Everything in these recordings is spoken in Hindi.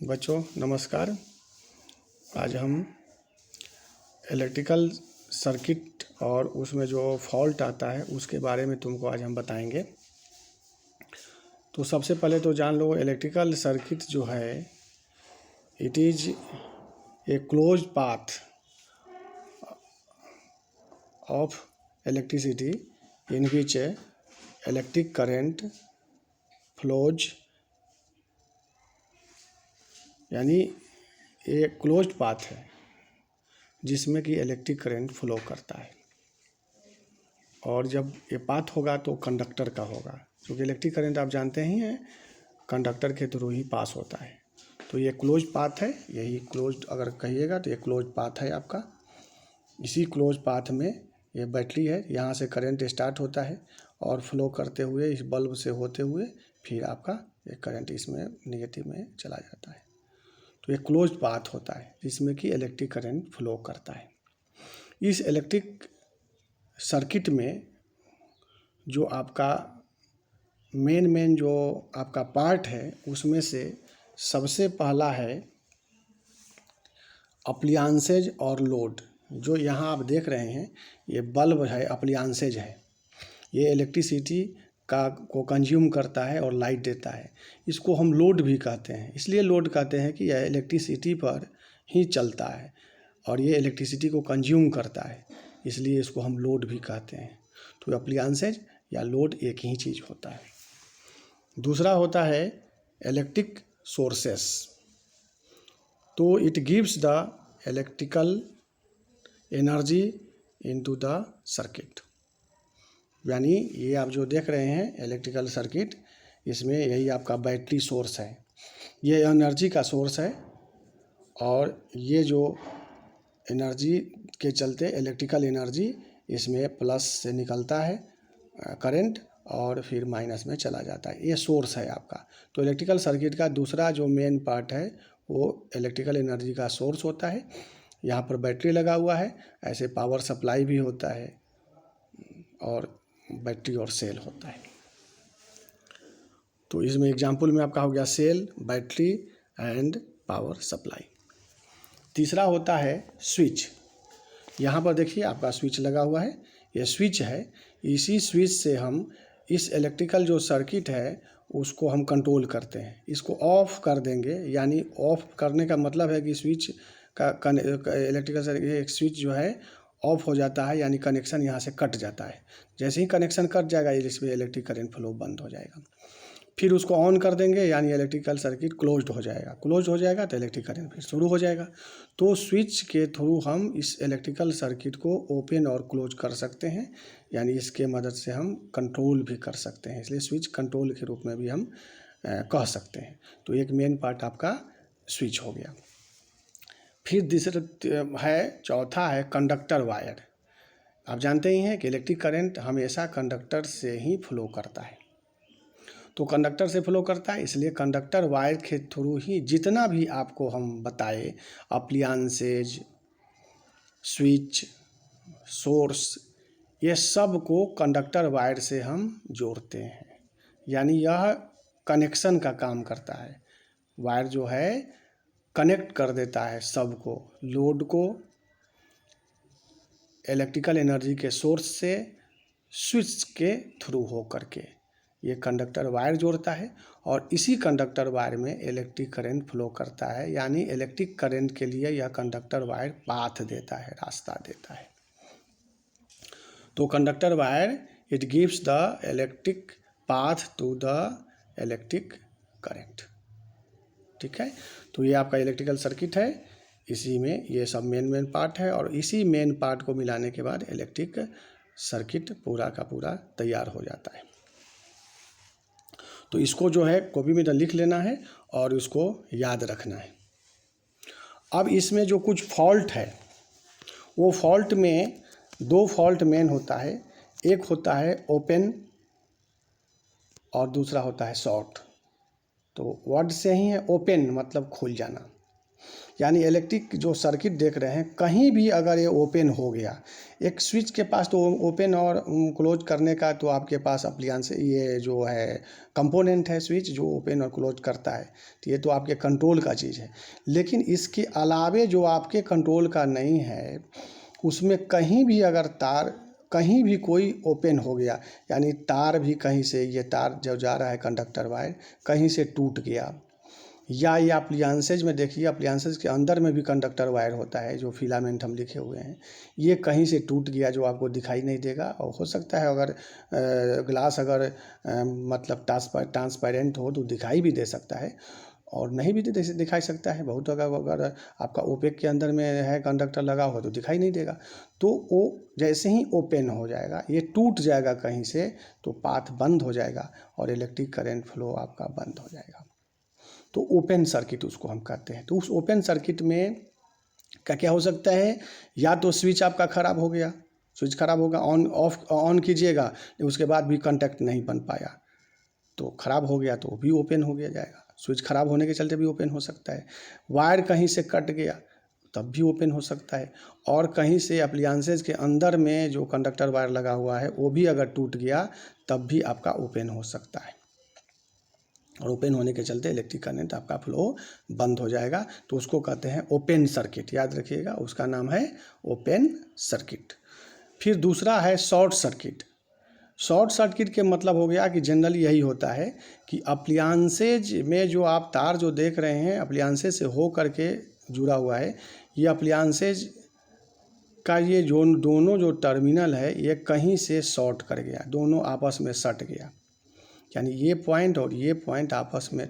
बच्चों नमस्कार। आज हम इलेक्ट्रिकल सर्किट और उसमें जो फॉल्ट आता है उसके बारे में तुमको आज हम बताएंगे। तो सबसे पहले तो जान लो, इलेक्ट्रिकल सर्किट जो है it is a close path of electricity in which electric current flows, यानी ये क्लोज्ड पाथ है जिसमें कि इलेक्ट्रिक करंट फ्लो करता है। और जब ये पाथ होगा तो कंडक्टर का होगा, क्योंकि इलेक्ट्रिक करंट आप जानते ही हैं कंडक्टर के थ्रू ही पास होता है। तो ये क्लोज्ड पाथ है, यही क्लोज्ड अगर कहिएगा तो ये क्लोज्ड पाथ है आपका। इसी क्लोज पाथ में ये बैटरी है, यहाँ से करंट स्टार्ट होता है और फ्लो करते हुए इस बल्ब से होते हुए फिर आपका ये करंट इसमें निगेटिव में चला जाता है। तो ये क्लोज पाथ होता है जिसमें कि इलेक्ट्रिक करंट फ्लो करता है। इस इलेक्ट्रिक सर्किट में जो आपका मेन जो आपका पार्ट है उसमें से सबसे पहला है अप्लायंसेज और लोड। जो यहाँ आप देख रहे हैं ये बल्ब है, अप्लायंसेज है, ये इलेक्ट्रिसिटी को कंज्यूम करता है और लाइट देता है। इसको हम लोड भी कहते हैं, इसलिए लोड कहते हैं कि यह इलेक्ट्रिसिटी पर ही चलता है और ये इलेक्ट्रिसिटी को कंज्यूम करता है, इसलिए इसको हम लोड भी कहते हैं। तो अप्लायंसेज या लोड एक ही चीज़ होता है। दूसरा होता है इलेक्ट्रिक सोर्सेस। तो it gives the electrical energy into the circuit. यानी ये आप जो देख रहे हैं इलेक्ट्रिकल सर्किट, इसमें यही आपका बैटरी सोर्स है, ये एनर्जी का सोर्स है। और ये जो एनर्जी के चलते इलेक्ट्रिकल एनर्जी इसमें प्लस से निकलता है करंट और फिर माइनस में चला जाता है, ये सोर्स है आपका। तो इलेक्ट्रिकल सर्किट का दूसरा जो मेन पार्ट है वो इलेक्ट्रिकल एनर्जी का सोर्स होता है। यहाँ पर बैटरी लगा हुआ है, ऐसे पावर सप्लाई भी होता है और बैटरी और सेल होता है। तो इसमें एग्जाम्पल में आपका हो गया cell, battery and power supply. तीसरा होता है स्विच। यहाँ पर देखिए आपका स्विच लगा हुआ है, ये स्विच है। इसी स्विच से हम इस इलेक्ट्रिकल जो सर्किट है उसको हम कंट्रोल करते हैं। इसको ऑफ कर देंगे, यानी ऑफ करने का मतलब है कि स्विच का इलेक्ट्रिकल सर्किट एक स्विच जो है ऑफ हो जाता है, यानी कनेक्शन यहाँ से कट जाता है। जैसे ही कनेक्शन कट जाएगा इसमें इलेक्ट्रिक करंट फ्लो बंद हो जाएगा। फिर उसको ऑन कर देंगे, यानी इलेक्ट्रिकल सर्किट क्लोज्ड हो जाएगा। क्लोज हो जाएगा तो इलेक्ट्रिक करंट फिर शुरू हो जाएगा। तो स्विच के थ्रू हम इस इलेक्ट्रिकल सर्किट को ओपन और क्लोज कर सकते हैं, यानी इसके मदद से हम कंट्रोल भी कर सकते हैं, इसलिए स्विच कंट्रोल के रूप में भी हम कह सकते हैं। तो एक मेन पार्ट आपका स्विच हो गया। फिर दूसरा है, चौथा है कंडक्टर वायर। आप जानते ही हैं कि इलेक्ट्रिक करंट हमेशा कंडक्टर से ही फ्लो करता है। तो कंडक्टर से फ्लो करता है, इसलिए कंडक्टर वायर के थ्रू ही जितना भी आपको हम बताए अप्लायंसेज, स्विच, सोर्स, ये सब को कंडक्टर वायर से हम जोड़ते हैं, यानी यह कनेक्शन का काम करता है। वायर जो है कनेक्ट कर देता है सबको, लोड को इलेक्ट्रिकल एनर्जी के सोर्स से स्विच के थ्रू हो करके ये कंडक्टर वायर जोड़ता है। और इसी कंडक्टर वायर में इलेक्ट्रिक करंट फ्लो करता है, यानी इलेक्ट्रिक करंट के लिए यह कंडक्टर वायर पाथ देता है, रास्ता देता है। तो conductor wire it gives the electric path to the electric current. ठीक है, तो ये आपका इलेक्ट्रिकल सर्किट है, इसी में ये सब मेन पार्ट है और इसी मेन पार्ट को मिलाने के बाद इलेक्ट्रिक सर्किट पूरा का पूरा तैयार हो जाता है। तो इसको जो है कॉपी में लिख लेना है और उसको याद रखना है। अब इसमें जो कुछ फॉल्ट है वो फॉल्ट में दो फॉल्ट मेन होता है, एक होता है ओपन और दूसरा होता है शॉर्ट। तो वर्ड से ही है, ओपन मतलब खुल जाना, यानी इलेक्ट्रिक जो सर्किट देख रहे हैं, कहीं भी अगर ये ओपन हो गया, एक स्विच के पास तो ओपन और क्लोज करने का तो आपके पास अप्लायंस ये जो है कंपोनेंट है, स्विच जो ओपन और क्लोज करता है, तो ये तो आपके कंट्रोल का चीज़ है। लेकिन इसके अलावे जो आपके कंट्रोल का नहीं है, उसमें कहीं भी अगर तार कहीं भी कोई ओपन हो गया, यानी तार भी कहीं से, ये तार जो जा रहा है कंडक्टर वायर कहीं से टूट गया, या ये अप्लायंसेज में देखिए, अप्लायंसेज के अंदर में भी कंडक्टर वायर होता है जो फिलामेंट हम लिखे हुए हैं, ये कहीं से टूट गया जो आपको दिखाई नहीं देगा। और हो सकता है अगर ग्लास अगर मतलब ट्रांसपेरेंट हो तो दिखाई भी दे सकता है, और नहीं भी दिखाई सकता है। बहुत अगर आपका ओपेक के अंदर में है कंडक्टर लगा हो तो दिखाई नहीं देगा। तो वो जैसे ही ओपन हो जाएगा, ये टूट जाएगा कहीं से, तो पाथ बंद हो जाएगा और इलेक्ट्रिक करंट फ्लो आपका बंद हो जाएगा। तो ओपन सर्किट उसको हम कहते हैं। तो उस ओपन सर्किट में क्या हो सकता है, या तो स्विच आपका ख़राब हो गया, स्विच ख़राब होगा, ऑन कीजिएगा, उसके बाद भी कांटेक्ट नहीं बन पाया, तो ख़राब हो गया, तो भी ओपन हो गया जाएगा। स्विच ख़राब होने के चलते भी ओपन हो सकता है। वायर कहीं से कट गया तब भी ओपन हो सकता है, और कहीं से अप्लायंसेज के अंदर में जो कंडक्टर वायर लगा हुआ है वो भी अगर टूट गया तब भी आपका ओपन हो सकता है, और ओपन होने के चलते इलेक्ट्रिक करंट आपका फ्लो बंद हो जाएगा। तो उसको कहते हैं ओपन सर्किट, याद रखिएगा, उसका नाम है ओपन सर्किट। फिर दूसरा है शॉर्ट सर्किट। शॉर्ट सर्किट के मतलब हो गया कि जनरली यही होता है कि अप्लायंसेज में जो आप तार जो देख रहे हैं अप्लायंसेज से हो करके जुड़ा हुआ है, ये अप्लायंसेज का ये जो दोनों जो टर्मिनल है ये कहीं से शॉर्ट कर गया, दोनों आपस में सट गया, यानी ये पॉइंट और ये पॉइंट आपस में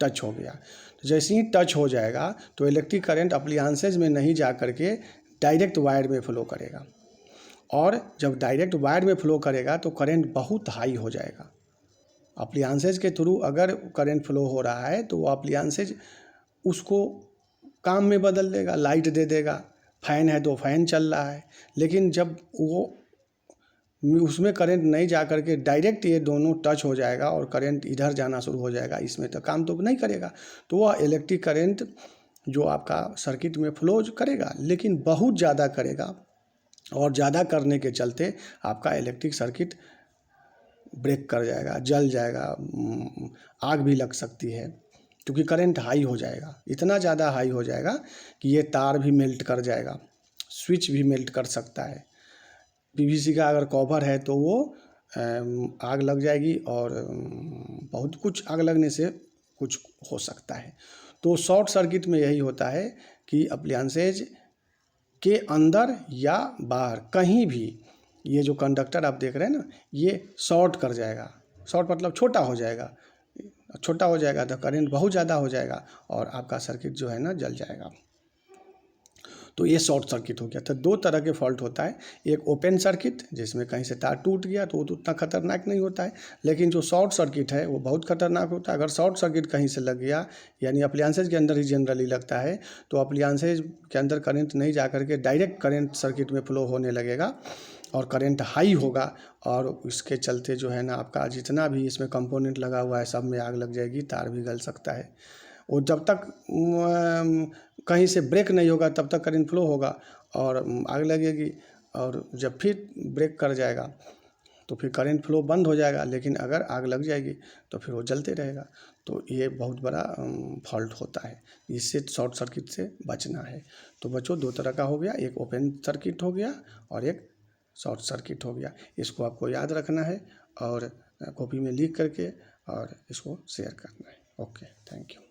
टच हो गया। तो जैसे ही टच हो जाएगा तो इलेक्ट्रिक करंट अप्लायंसेज में नहीं जा करके डायरेक्ट वायर में फ्लो करेगा, और जब डायरेक्ट वायर में फ्लो करेगा तो करंट बहुत हाई हो जाएगा। अप्लायंसेज के थ्रू अगर करंट फ्लो हो रहा है तो वो अप्लायंसेज उसको काम में बदल देगा, लाइट दे देगा, फैन है तो फैन चल रहा है। लेकिन जब वो उसमें करंट नहीं जा करके डायरेक्ट ये दोनों टच हो जाएगा और करंट इधर जाना शुरू हो जाएगा, इसमें तो काम तो नहीं करेगा। तो वह इलेक्ट्रिक करंट जो आपका सर्किट में फ्लो करेगा, लेकिन बहुत ज़्यादा करेगा, और ज़्यादा करने के चलते आपका इलेक्ट्रिक सर्किट ब्रेक कर जाएगा, जल जाएगा, आग भी लग सकती है, क्योंकि करंट हाई हो जाएगा, इतना ज़्यादा हाई हो जाएगा कि ये तार भी मेल्ट कर जाएगा, स्विच भी मेल्ट कर सकता है। पीवीसी का अगर कवर है तो वो आग लग जाएगी, और बहुत कुछ आग लगने से कुछ हो सकता है। तो शॉर्ट सर्किट में यही होता है कि अप्लायंसेज के अंदर या बाहर कहीं भी ये जो कंडक्टर आप देख रहे हैं ना, ये शॉर्ट कर जाएगा। शॉर्ट मतलब छोटा हो जाएगा, छोटा हो जाएगा तो करंट बहुत ज़्यादा हो जाएगा और आपका सर्किट जो है ना जल जाएगा। तो ये शॉर्ट सर्किट हो गया। तो दो तरह के फॉल्ट होता है, एक ओपन सर्किट जिसमें कहीं से तार टूट गया तो वो तो उतना खतरनाक नहीं होता है, लेकिन जो शॉर्ट सर्किट है वो बहुत खतरनाक होता है। अगर शॉर्ट सर्किट कहीं से लग गया, यानी अप्लायंसेज के अंदर ही जनरली लगता है, तो अप्लायंसेज के अंदर करंट नहीं जा करके डायरेक्ट करंट सर्किट में फ्लो होने लगेगा और करंट हाई होगा, और इसके चलते जो है ना आपका जितना भी इसमें कंपोनेंट लगा हुआ है सब में आग लग जाएगी, तार भी गल सकता है। वो जब तक कहीं से ब्रेक नहीं होगा तब तक करंट फ्लो होगा और आग लगेगी, और जब फिर ब्रेक कर जाएगा तो फिर करंट फ्लो बंद हो जाएगा, लेकिन अगर आग लग जाएगी तो फिर वो जलते रहेगा। तो ये बहुत बड़ा फॉल्ट होता है, इससे शॉर्ट सर्किट से बचना है। तो बच्चों दो तरह का हो गया, एक ओपन सर्किट हो गया और एक शॉर्ट सर्किट हो गया। इसको आपको याद रखना है और कॉपी में लिख करके और इसको शेयर करना है। Okay, thank you.